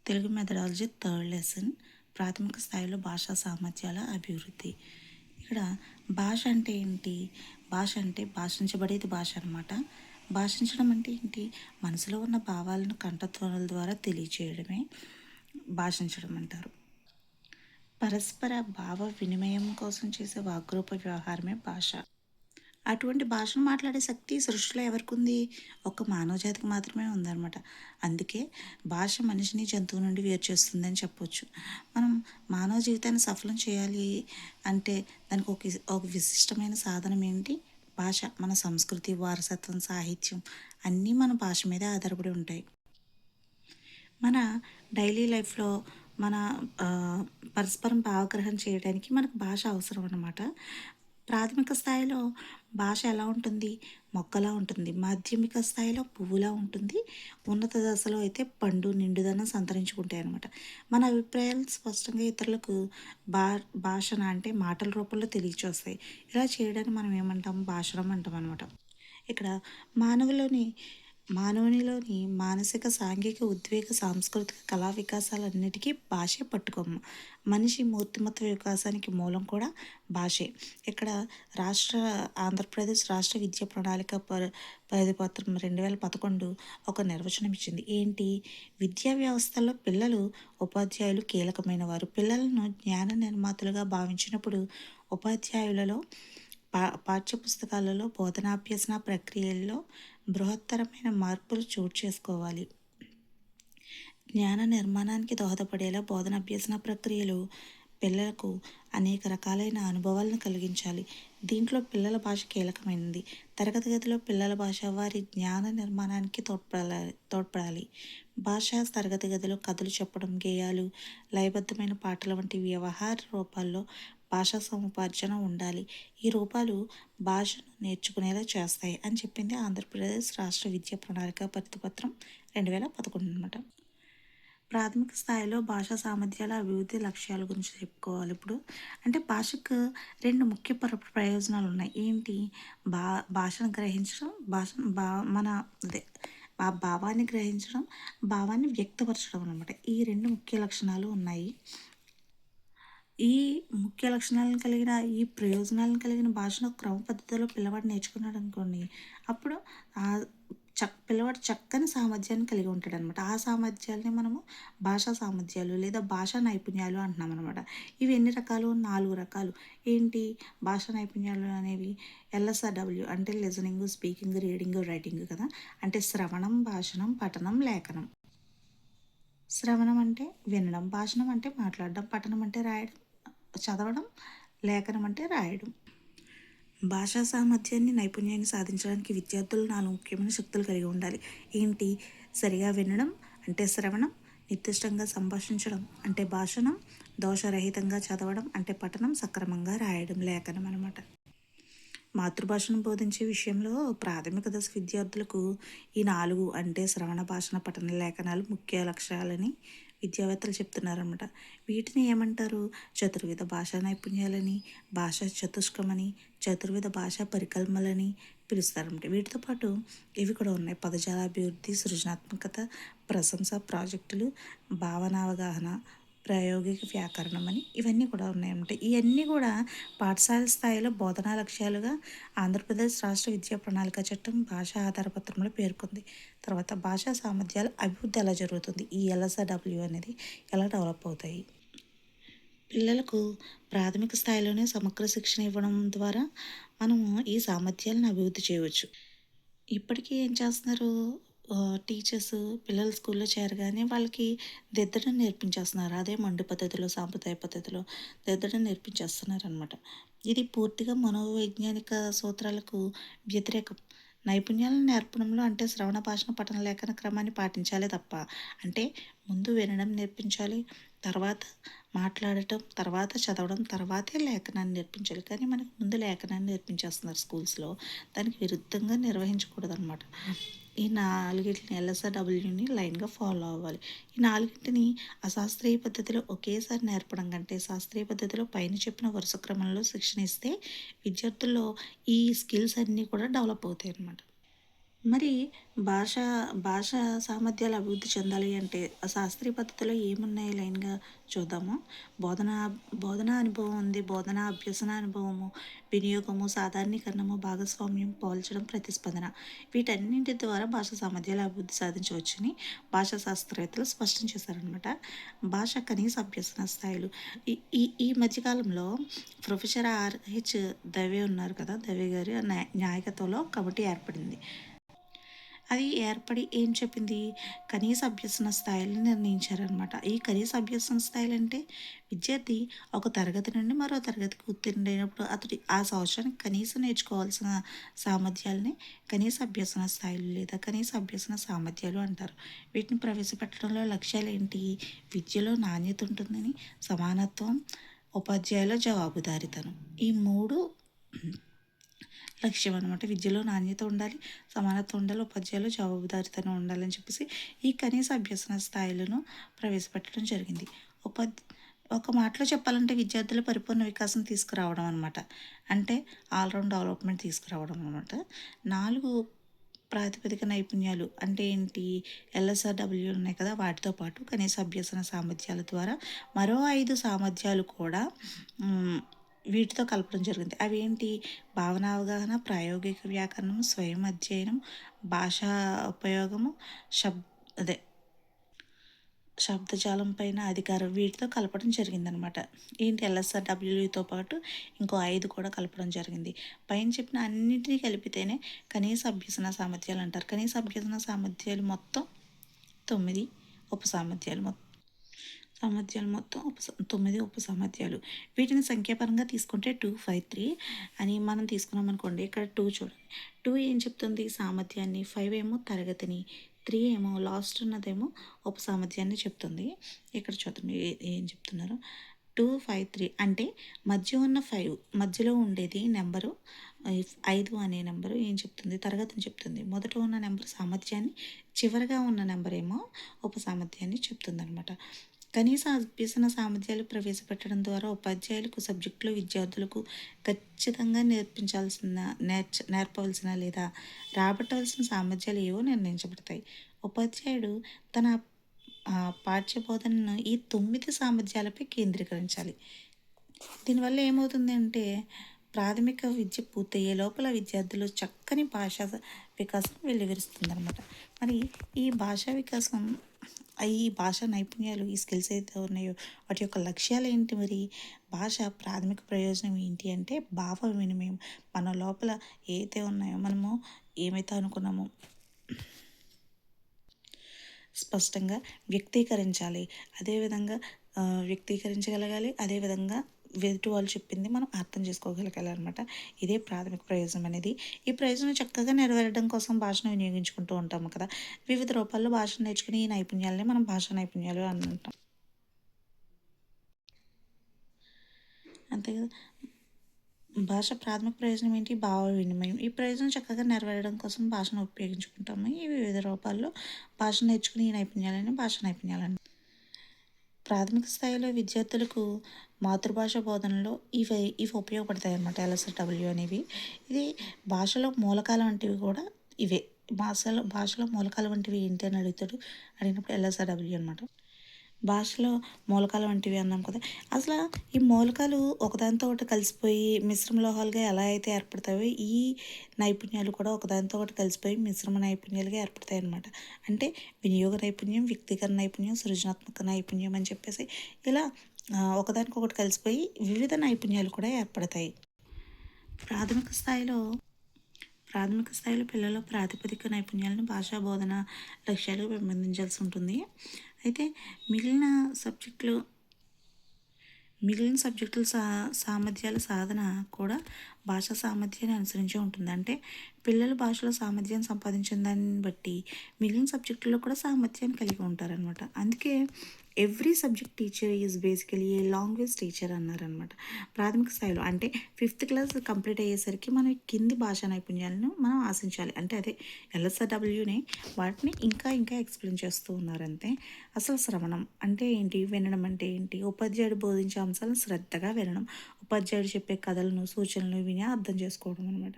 Telugu methodology third lesson ప్రాథమిక స్థాయిలో భాషా సామర్థ్యాల అభివృద్ధి. ఇక్కడ భాష అంటే ఏంటి? భాష అంటే భాషించబడేది భాష అనమాట. భాషించడం అంటే ఏంటి? మనసులో ఉన్న భావాలను కంఠధ్వనుల ద్వారా తెలియచేయడమే భాషించడం అంటారు. పరస్పర భావ వినిమయం కోసం చేసే వాగ్రూప వ్యవహారమే భాష. అటువంటి భాషను మాట్లాడే శక్తి సృష్టిలో ఎవరికి ఉంది? ఒక మానవ జాతికి మాత్రమే ఉందన్నమాట. అందుకే భాష మనిషిని జంతువు నుండి వేరు చేస్తుందని చెప్పొచ్చు. మనం మానవ జీవితాన్ని సఫలం చేయాలి అంటే దానికి ఒక విశిష్టమైన సాధనం ఏంటి? భాష. మన సంస్కృతి, వారసత్వం, సాహిత్యం అన్నీ మన భాష మీదే ఆధారపడి ఉంటాయి. మన డైలీ లైఫ్లో మన పరస్పరం భావగ్రహం చేయడానికి మనకు భాష అవసరం అన్నమాట. ప్రాథమిక స్థాయిలో భాష ఎలా ఉంటుంది? మొక్కలా ఉంటుంది. మాధ్యమిక స్థాయిలో పువ్వులా ఉంటుంది. ఉన్నత దశలో అయితే పండు నిండుదనం సంతరించుకుంటాయి అన్నమాట. మన అభిప్రాయాలు స్పష్టంగా ఇతరులకు భా భాషణ అంటే మాటల రూపంలో తెలియచేస్తాయి. ఇలా చేయడాన్ని మనం ఏమంటాం? భాషణం అంటాం అనమాట. ఇక్కడ మానవులోని మానవునిలోని మానసిక, సాంఘిక, ఉద్వేగ, సాంస్కృతిక, కళా వికాసాలన్నిటికీ భాషే పట్టుకొమ్మ. మనిషి మూర్తిమత్వ వికాసానికి మూలం కూడా భాషే. ఇక్కడ ఆంధ్రప్రదేశ్ రాష్ట్ర విద్యా ప్రణాళిక పరిధిపత్రం 2011 ఒక నిర్వచనం ఇచ్చింది. ఏంటి? విద్యా వ్యవస్థలో పిల్లలు, ఉపాధ్యాయులు కీలకమైన వారు. పిల్లలను జ్ఞాన నిర్మాతలుగా భావించినప్పుడు ఉపాధ్యాయులలో పాఠ్యపుస్తకాలలో బోధనాభ్యసన ప్రక్రియల్లో బృహత్తరమైన మార్పులు చోటు చేసుకోవాలి. జ్ఞాన నిర్మాణానికి దోహదపడేలా బోధనాభ్యసన ప్రక్రియలు పిల్లలకు అనేక రకాలైన అనుభవాలను కలిగించాలి. దీంట్లో పిల్లల భాష కీలకమైనది. తరగతి గదిలో పిల్లల భాష వారి జ్ఞాన నిర్మాణానికి తోడ్పడాలి. భాష తరగతి గదిలో కథలు చెప్పడం, గేయాలు, లయబద్ధమైన పాటల వంటి వ్యవహార రూపాల్లో భాషా సముపార్జన ఉండాలి. ఈ రూపాలు భాషను నేర్చుకునేలా చేస్తాయి అని చెప్పింది ఆంధ్రప్రదేశ్ రాష్ట్ర విద్యా ప్రణాళిక పరిధిపత్రం 2011 అనమాట. ప్రాథమిక స్థాయిలో భాషా సామర్థ్యాల అభివృద్ధి లక్ష్యాల గురించి చెప్పుకోవాలి ఇప్పుడు. అంటే భాషకు రెండు ముఖ్య ప్రయోజనాలు ఉన్నాయి. ఏంటి? భాషను గ్రహించడం, మన అదే ఆ భావాన్ని గ్రహించడం, భావాన్ని వ్యక్తపరచడం అనమాట. ఈ రెండు ముఖ్య లక్షణాలు ఉన్నాయి. ఈ ముఖ్య లక్షణాలను కలిగిన, ఈ ప్రయోజనాలను కలిగిన భాషను క్రమ పద్ధతిలో పిల్లవాడు నేర్చుకున్నాడు అనుకోండి, అప్పుడు పిల్లవాడు చక్కని సామర్థ్యాన్ని కలిగి ఉంటాడు అనమాట. ఆ సామర్థ్యాలని మనము భాషా సామర్థ్యాలు లేదా భాషా నైపుణ్యాలు అంటున్నాం అనమాట. ఇవి ఎన్ని రకాలు? 4 రకాలు. ఏంటి భాషా నైపుణ్యాలు అనేవి? LSRW అంటే లిజనింగ్, స్పీకింగ్, రీడింగ్, రైటింగ్ కదా. అంటే శ్రవణం, భాషణం, పఠనం, లేఖనం. శ్రవణం అంటే వినడం, భాషణం అంటే మాట్లాడడం, పఠనం అంటే రాయడం, చదవడం, లేఖనం అంటే రాయడం. భాషా సామర్థ్యాన్ని, నైపుణ్యాన్ని సాధించడానికి విద్యార్థులు 4 ముఖ్యమైన శక్తులు కలిగి ఉండాలి. ఏంటి? సరిగా వినడం అంటే శ్రవణం, నిర్దిష్టంగా సంభాషించడం అంటే భాషణం, దోషరహితంగా చదవడం అంటే పఠనం, సక్రమంగా రాయడం లేఖనం అనమాట. మాతృభాషను బోధించే విషయంలో ప్రాథమిక దశ విద్యార్థులకు ఈ 4 అంటే శ్రవణ, భాషణ, పఠన, లేఖనాలు ముఖ్య లక్ష్యాలని విద్యావేత్తలు చెప్తున్నారనమాట. వీటిని ఏమంటారు? చతుర్విధ భాషా నైపుణ్యాలని, భాషా చతుష్కమని, చతుర్విధ భాషా పరికల్మలని పిలుస్తారన్నమాట. వీటితో పాటు ఇవి కూడా ఉన్నాయి: పదజాలాభివృద్ధి, సృజనాత్మకత, ప్రశంస, ప్రాజెక్టులు, భావనావగాహన, ప్రాయోగిక వ్యాకరణం అని ఇవన్నీ కూడా ఉన్నాయన్నమాట. ఇవన్నీ కూడా పాఠశాల స్థాయిలో బోధనా లక్ష్యాలుగా ఆంధ్రప్రదేశ్ రాష్ట్ర విద్యా ప్రణాళిక చట్టం భాషా ఆధారపత్రంలో పేర్కొంది. తర్వాత భాషా సామర్థ్యాల అభివృద్ధి ఎలా జరుగుతుంది? ఈ LSRW అనేది ఎలా డెవలప్ అవుతాయి? పిల్లలకు ప్రాథమిక స్థాయిలోనే సమగ్ర శిక్షణ ఇవ్వడం ద్వారా మనము ఈ సామర్థ్యాలను అభివృద్ధి చేయవచ్చు. ఇప్పటికీ ఏం చేస్తున్నారు? టీచర్స్ పిల్లలు స్కూల్లో చేరగానే వాళ్ళకి దిద్దడం నేర్పించేస్తున్నారు. అదే మండు పద్ధతిలో, సాంప్రదాయ పద్ధతిలో దిద్దడం నేర్పించేస్తున్నారనమాట. ఇది పూర్తిగా మనోవైజ్ఞానిక సూత్రాలకు వ్యతిరేకం. నైపుణ్యాలను నేర్పడంలో అంటే శ్రవణ, భాషణ, పఠన, లేఖన క్రమాన్ని పాటించాలి తప్ప, అంటే ముందు వినడం నేర్పించాలి, తర్వాత మాట్లాడటం, తర్వాత చదవడం, తర్వాతే లేఖనాన్ని నేర్పించాలి. కానీ మనకు ముందు లేఖనాన్ని నేర్పించేస్తున్నారు స్కూల్స్లో. దానికి విరుద్ధంగా నిర్వహించకూడదు అనమాట. ఈ 4టిని LSRWని లైన్గా ఫాలో అవ్వాలి. ఈ 4టిని అశాస్త్రీయ పద్ధతిలో ఒకేసారి నేర్పడం కంటే శాస్త్రీయ పద్ధతిలో పైన చెప్పిన వరుస క్రమంలో శిక్షణ ఇస్తే విద్యార్థుల్లో ఈ స్కిల్స్ అన్నీ కూడా డెవలప్ అవుతాయి అన్నమాట. మరి భాష భాష సామర్థ్యాలు అభివృద్ధి చెందాలి అంటే శాస్త్రీయ పద్ధతిలో ఏమున్నాయి లైన్‌గా చూద్దాము. బోధన బోధనా అనుభవం ఉంది. బోధన, అభ్యసన అనుభవము, వినియోగము, సాధారణీకరణము, భాగస్వామ్యం, పోల్చడం, ప్రతిస్పందన. వీటన్నింటి ద్వారా భాష సామర్థ్యాలు అభివృద్ధి సాధించవచ్చని భాషా శాస్త్రవేత్తలు స్పష్టం చేశారనమాట. భాష కనీస అభ్యసన స్థాయిలు. ఈ ఈ ఈ మధ్య కాలంలో ప్రొఫెసర్ ఆర్‌హెచ్ దవే ఉన్నారు కదా! దవే గారి నాయకత్వంలో కమిటీ ఏర్పడింది. అది ఏర్పడి ఏం చెప్పింది? కనీస అభ్యసన స్థాయిలని నిర్ణయించారనమాట. ఈ కనీస అభ్యసన స్థాయిలంటే విద్యార్థి ఒక తరగతి నుండి మరో తరగతికి ఉత్తీర్ణుడైనప్పుడు అతడు ఆ సంవత్సరానికి కనీసం నేర్చుకోవాల్సిన సామర్థ్యాలని కనీస అభ్యసన స్థాయిలు లేదా కనీస అభ్యసన సామర్థ్యాలు అంటారు. వీటిని ప్రవేశపెట్టడంలో లక్ష్యాలు ఏంటి? విద్యలో నాణ్యత ఉంటుందని, సమానత్వం, ఉపాధ్యాయుల జవాబుదారీతనం. ఈ 3 లక్ష్యం అనమాట. విద్యలో నాణ్యత ఉండాలి, సమానత్వం ఉండాలి, ఉపాధ్యాయులు జవాబుదారీతనం ఉండాలని చెప్పేసి ఈ కనీస అభ్యసన స్థాయిలను ప్రవేశపెట్టడం జరిగింది. ఉపాధ్ ఒక మాటలో చెప్పాలంటే విద్యార్థుల పరిపూర్ణ వికాసం తీసుకురావడం అనమాట. అంటే ఆల్రౌండ్ డెవలప్మెంట్ తీసుకురావడం అనమాట. 4 ప్రాతిపదిక నైపుణ్యాలు అంటే ఏంటి? ఎల్ఎస్ఆర్‌డబ్ల్యూ ఉన్నాయి కదా! వాటితో పాటు కనీస అభ్యసన సామర్థ్యాల ద్వారా మరో 5 సామర్థ్యాలు కూడా వీటితో కలపడం జరిగింది. అవేంటి? భావనా అవగాహన, ప్రాయోగిక వ్యాకరణం, స్వయం అధ్యయనం, భాషా ఉపయోగము, శబ్ అదే శబ్దజాలం పైన అధికారం వీటితో కలపడం జరిగిందనమాట. ఏంటి ఎల్ఎస్ఆర్‌డబ్ల్యూతో పాటు ఇంకో 5 కూడా కలపడం జరిగింది. పైన చెప్పిన అన్నిటిని కలిపితేనే కనీస అభ్యసన సామర్థ్యాలు అంటారు. కనీస అభ్యసన సామర్థ్యాలు మొత్తం 9 ఉపసామర్థ్యాలు మొత్తం 9 ఉపసామర్థ్యాలు. వీటిని సంఖ్యాపరంగా తీసుకుంటే 2, 5, 3 అని మనం తీసుకున్నాం అనుకోండి. ఇక్కడ 2 చూడండి. 2 ఏం చెప్తుంది? సామర్థ్యాన్ని, 5 ఏమో తరగతిని, 3 ఏమో లాస్ట్ ఉన్నదేమో ఉపసామర్థ్యాన్ని చెప్తుంది. ఇక్కడ చూద్దాం ఏం చెప్తున్నారు. 2, 5, 3 అంటే మధ్య ఉన్న 5 మధ్యలో ఉండేది నెంబరు 5 అనే నెంబరు ఏం చెప్తుంది? తరగతిని చెప్తుంది. మొదట ఉన్న నెంబర్ సామర్థ్యాన్ని, చివరగా ఉన్న నెంబర్ ఏమో ఉపసామర్థ్యాన్ని చెప్తుందనమాట. కనీస అభ్యసన సామర్థ్యాలు ప్రవేశపెట్టడం ద్వారా ఉపాధ్యాయులకు సబ్జెక్టులో విద్యార్థులకు ఖచ్చితంగా నేర్పవలసిన లేదా రాబట్టవలసిన సామర్థ్యాలు ఏవో నిర్ణయించబడతాయి. ఉపాధ్యాయుడు తన పాఠ్య బోధనను ఈ 9 సామర్థ్యాలపై కేంద్రీకరించాలి. దీనివల్ల ఏమవుతుందంటే ప్రాథమిక విద్య పూర్తయ్యే లోపల విద్యార్థులు చక్కని భాషా వికాసం వెల్లివిరుస్తుందనమాట. మరి ఈ భాషా వికాసం ఈ భాషా నైపుణ్యాలు ఈ స్కిల్స్ అయితే ఉన్నాయో వాటి యొక్క లక్ష్యాలు ఏంటి? మరి భాష ప్రాథమిక ప్రయోజనం ఏంటి అంటే భావ వినిమయం. మన లోపల ఏదైతే ఉన్నాయో మనము ఏమైతే అనుకున్నామో స్పష్టంగా వ్యక్తీకరించాలి. అదేవిధంగా వ్యక్తీకరించగలగాలి. అదేవిధంగా ఎదుటి వాళ్ళు చెప్పింది మనం అర్థం చేసుకోగలగాలన్నమాట. ఇదే ప్రాథమిక ప్రయోజనం అనేది. ఈ ప్రయోజనం చక్కగా నెరవేరడం కోసం భాషను వినియోగించుకుంటూ ఉంటాము కదా! వివిధ రూపాల్లో భాషను నేర్చుకుని ఈ నైపుణ్యాలని మనం భాషా నైపుణ్యాలు అని అంటాం. అంతే కదా! భాష ప్రాథమిక ప్రయోజనం ఏంటి? భావ వినిమయం. ఈ ప్రయోజనం చక్కగా నెరవేరడం కోసం భాషను ఉపయోగించుకుంటాము. ఈ వివిధ రూపాల్లో భాష నేర్చుకుని ఈ నైపుణ్యాలని భాషా నైపుణ్యాలు ప్రాథమిక స్థాయిలో విద్యార్థులకు మాతృభాష బోధనలో ఇవి ఉపయోగపడతాయి అన్నమాట. ఎల్ఎస్డబ్ల్యూ అనేవి. ఇది భాషలో మూలకాలు వంటివి కూడా ఇవే. భాషలో మూలకాలు వంటివి ఏంటి అని అడిగినప్పుడు ఎల్ఎస్డబ్ల్యూ అనమాట. భాషలో మూలకాలు వంటివి అన్నాం కదా! అసలు ఈ మూలకాలు ఒకదానితో ఒకటి కలిసిపోయి మిశ్రమ లోహాలుగా ఎలా అయితే ఏర్పడతాయో ఈ నైపుణ్యాలు కూడా ఒకదానితో ఒకటి కలిసిపోయి మిశ్రమ నైపుణ్యాలుగా ఏర్పడతాయి అన్నమాట. అంటే వినియోగ నైపుణ్యం, వ్యక్తీకరణ నైపుణ్యం, సృజనాత్మక నైపుణ్యం అని చెప్పేసి ఇలా ఒకదానికొకటి కలిసిపోయి వివిధ నైపుణ్యాలు కూడా ఏర్పడతాయి. ప్రాథమిక స్థాయిలో ప్రాథమిక స్థాయిలో పిల్లల ప్రాతిపదిక నైపుణ్యాలను భాషా బోధన లక్ష్యాలుగా పెంపొందించాల్సి ఉంటుంది. అయితే మిగిలిన సబ్జెక్టులు సామర్థ్యాల సాధన కూడా భాషా సామర్థ్యాన్ని అనుసరించి ఉంటుంది. అంటే పిల్లలు భాషలో సామర్థ్యాన్ని సంపాదించిన దాన్ని బట్టి మిగిలిన సబ్జెక్టుల్లో కూడా సామర్థ్యాన్ని కలిగి ఉంటారనమాట. అందుకే every subject teacher is basically A language teacher అన్నారనమాట. ప్రాథమిక స్థాయిలో అంటే 5th క్లాస్ కంప్లీట్ అయ్యేసరికి మనం కింది భాషా నైపుణ్యాలను మనం ఆశించాలి. అంటే అదే ఎల్ఎస్ఆర్‌డబ్ల్యూనే వాటిని ఇంకా ఎక్స్ప్లెయిన్ చేస్తూ ఉన్నారంతే. అసలు శ్రవణం అంటే ఏంటి? వినడం అంటే ఏంటి? ఉపాధ్యాయుడు బోధించే అంశాలను శ్రద్ధగా వినడం. ఉపాధ్యాయుడు చెప్పే కథలను, సూచనలు విని అర్థం చేసుకోవడం అనమాట.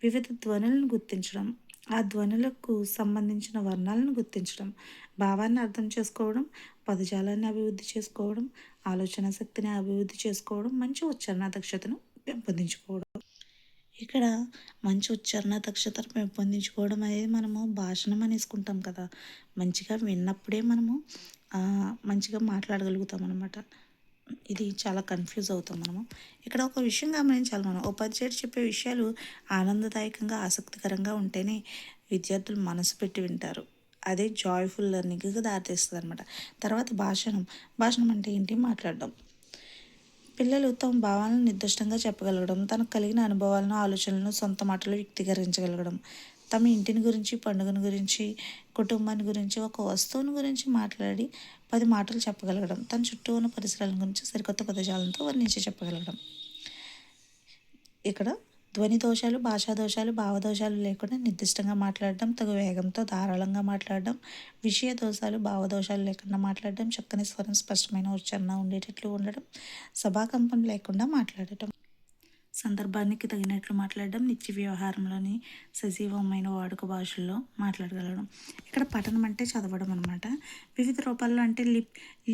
వివిధ ధ్వనులను గుర్తించడం. ఆ ధ్వనులకు సంబంధించిన వర్ణాలను గుర్తించడం, భావాన్ని అర్థం చేసుకోవడం, పదజాలాన్ని అభివృద్ధి చేసుకోవడం, ఆలోచన శక్తిని అభివృద్ధి చేసుకోవడం, మంచి ఉచ్చారణ దక్షతను పెంపొందించుకోవడం. ఇక్కడ మంచి ఉచ్చారణ దక్షతను పెంపొందించుకోవడం అనేది మనము భాషణం అనేసుకుంటాం కదా. మంచిగా విన్నప్పుడే మనము మంచిగా మాట్లాడగలుగుతాం అనమాట. ఇది చాలా కన్ఫ్యూజ్ అవుతాం మనము. ఇక్కడ ఒక విషయం గమనించాలి మనం. ఉపాధ్యాయుడు చెప్పే విషయాలు ఆనందదాయకంగా, ఆసక్తికరంగా ఉంటేనే విద్యార్థులు మనసు పెట్టి వింటారు. అదే జాయ్ఫుల్ లెర్నింగ్కి దారితీస్తుంది అనమాట. తర్వాత భాషణం. భాషణం అంటే ఏంటి? మాట్లాడడం. పిల్లలు తమ భావాలను నిర్దిష్టంగా చెప్పగలగడం, తనకు కలిగిన అనుభవాలను, ఆలోచనలను సొంత మాటలు వ్యక్తీకరించగలగడం, తమ ఇంటిని గురించి, పండుగను గురించి, కుటుంబాన్ని గురించి, ఒక వస్తువుని గురించి మాట్లాడి 10 మాటలు చెప్పగలగడం, తన చుట్టూ ఉన్న పరిసరాల గురించి సరికొత్త పదజాలంతో వర్ణించి చెప్పగలగడం. ఇక్కడ ధ్వని దోషాలు, భాషా దోషాలు, భావదోషాలు లేకుండా నిర్దిష్టంగా మాట్లాడడం, తగు వేగంతో ధారాళంగా మాట్లాడడం, విషయ దోషాలు, భావదోషాలు లేకుండా మాట్లాడడం, చక్కని స్వరం, స్పష్టమైన ఉచ్చారణ ఉండేటట్లు ఉండడం, సభాకంపం లేకుండా మాట్లాడటం, సందర్భానికి తగినట్లు మాట్లాడడం, నిత్య వ్యవహారంలోని సజీవమైన వాడుక భాషల్లో మాట్లాడగలడం. ఇక్కడ పఠనం అంటే చదవడం అనమాట. వివిధ రూపాల్లో అంటే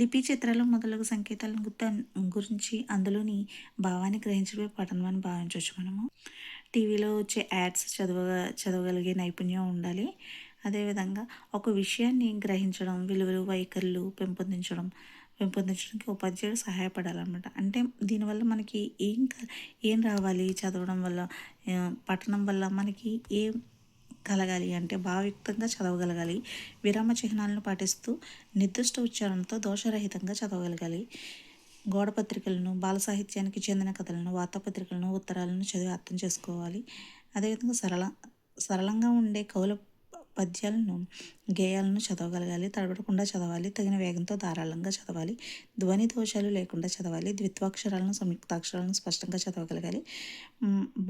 లిపి, చిత్రాలు మొదలగు సంకేతాలను గురించి అందులోని భావాన్ని గ్రహించడమే పఠనం అని భావించవచ్చు మనము. టీవీలో వచ్చే యాడ్స్ చదవగలిగే నైపుణ్యం ఉండాలి. అదేవిధంగా ఒక విషయాన్ని గ్రహించడం, విలువలు, వైఖరులు పెంపొందించడానికి ఉపాధ్యాయుడు సహాయపడాలన్నమాట. అంటే దీనివల్ల మనకి ఏం రావాలి చదవడం వల్ల, పఠనం వల్ల మనకి ఏం కలగాలి అంటే భావయుక్తంగా చదవగలగాలి, విరామ చిహ్నాలను పాటిస్తూ నిర్దిష్ట ఉచ్చారణతో దోషరహితంగా చదవగలగాలి, గోడ పత్రికలను, బాల సాహిత్యానికి చెందిన కథలను, వార్తాపత్రికలను, ఉత్తరాలను చదివి అర్థం చేసుకోవాలి. అదేవిధంగా సరళంగా ఉండే కవుల పద్యాలను, గేయాలను చదవగలగాలి, తడబడకుండా చదవాలి, తగిన వేగంతో ధారాళంగా చదవాలి, ధ్వని దోషాలు లేకుండా చదవాలి, ద్విత్వాక్షరాలను, సంయుక్తాక్షరాలను స్పష్టంగా చదవగలగాలి,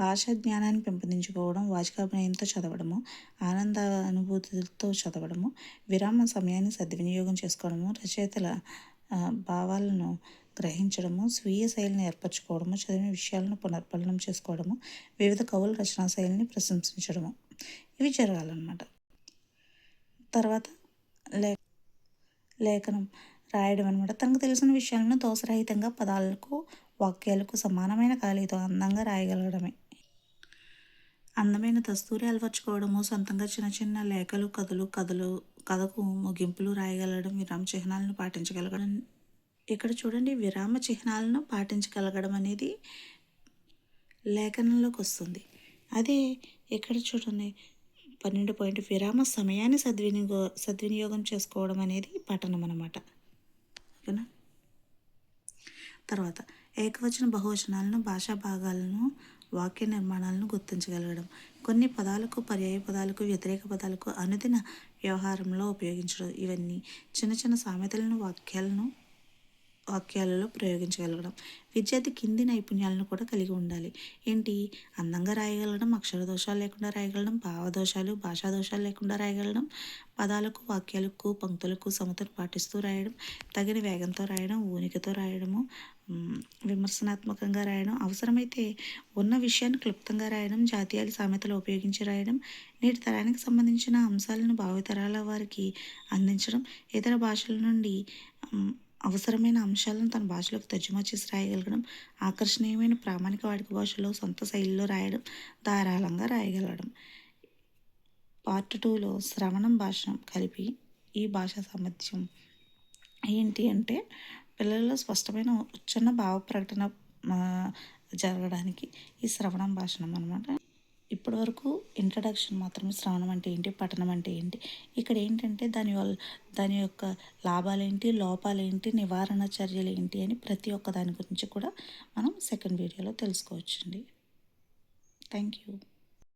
భాషా జ్ఞానాన్ని పెంపొందించుకోవడం, వాచికాభినయంతో చదవడము, ఆనంద అనుభూతులతో చదవడము, విరామ సమయాన్ని సద్వినియోగం చేసుకోవడము, రచయితల భావాలను గ్రహించడము, స్వీయ శైలిని ఏర్పరచుకోవడము, చదివిన విషయాలను పునర్పలనం చేసుకోవడము, వివిధ కవుల రచనా శైలిని ప్రశంసించడము, ఇవి జరగాలన్నమాట. తర్వాత లేఖనం రాయడం అనమాట. తనకు తెలిసిన విషయాలను దోషరహితంగా పదాలకు, వాక్యాలకు సమానమైన ఖాళీతో అందంగా రాయగలగడమే. అందమైన దస్తూరి అలవర్చుకోవడము, సొంతంగా చిన్న చిన్న లేఖలు, కథకు ముగింపులు రాయగలగడం, విరామ చిహ్నాలను పాటించగలగడం. ఇక్కడ చూడండి, విరామ చిహ్నాలను పాటించగలగడం అనేది లేఖనంలోకి వస్తుంది. అదే ఇక్కడ చూడండి 12 పాయింట్ విరామ సమయాన్ని సద్వినియోగం చేసుకోవడం అనేది పఠనం అన్నమాట. ఓకేనా. తర్వాత ఏకవచన, బహువచనాలను, భాషా భాగాలను, వాక్య నిర్మాణాలను గుర్తించగలగడం, కొన్ని పదాలకు, పర్యాయ పదాలకు, వ్యతిరేక పదాలకు అనుదిన వ్యవహారంలో ఉపయోగించడం, ఇవన్నీ చిన్న చిన్న సామెతలను వాక్యాలలో ప్రయోగించగలగడం. విద్యార్థి కింది నైపుణ్యాలను కూడా కలిగి ఉండాలి. ఏంటి? అందంగా రాయగలగడం, అక్షర దోషాలు లేకుండా రాయగలడం, భావదోషాలు, భాషా దోషాలు లేకుండా రాయగలగడం, పదాలకు, వాక్యాలకు, పంక్తులకు సమతను పాటిస్తూ రాయడం, తగిన వేగంతో రాయడం, ఊనికతో రాయడము, విమర్శనాత్మకంగా రాయడం, అవసరమైతే ఉన్న విషయాన్ని క్లుప్తంగా రాయడం, జాతీయాలు, సామెతలు ఉపయోగించి రాయడం, నేటి తరానికి సంబంధించిన అంశాలను భావితరాల వారికి అందించడం, ఇతర భాషల నుండి అవసరమైన అంశాలను తన భాషలోకి తర్జుమా చేసి రాయగలగడం, ఆకర్షణీయమైన ప్రామాణిక వాడుక భాషలో సొంత శైలిలో రాయడం, ధారాళంగా రాయగలగడం. పార్ట్ 2లో శ్రవణం, భాషణం కలిపి ఈ భాషా సామర్థ్యం ఏంటి అంటే పిల్లల్లో స్పష్టమైన ఉచ్చారణ, భావ ప్రకటన జరగడానికి ఈ శ్రవణం, భాషణం అనమాట. ఇప్పటి వరకు ఇంట్రడక్షన్ మాత్రమే. శ్రవణం అంటే ఏంటి, పఠనం అంటే ఏంటి, ఇక్కడ ఏంటంటే దాని యొక్క లాభాలేంటి, లోపాలేంటి, నివారణ చర్యలు ఏంటి అని ప్రతి ఒక్క దాని గురించి కూడా మనం సెకండ్ వీడియోలో తెలుసుకోవచ్చండి. Thank you.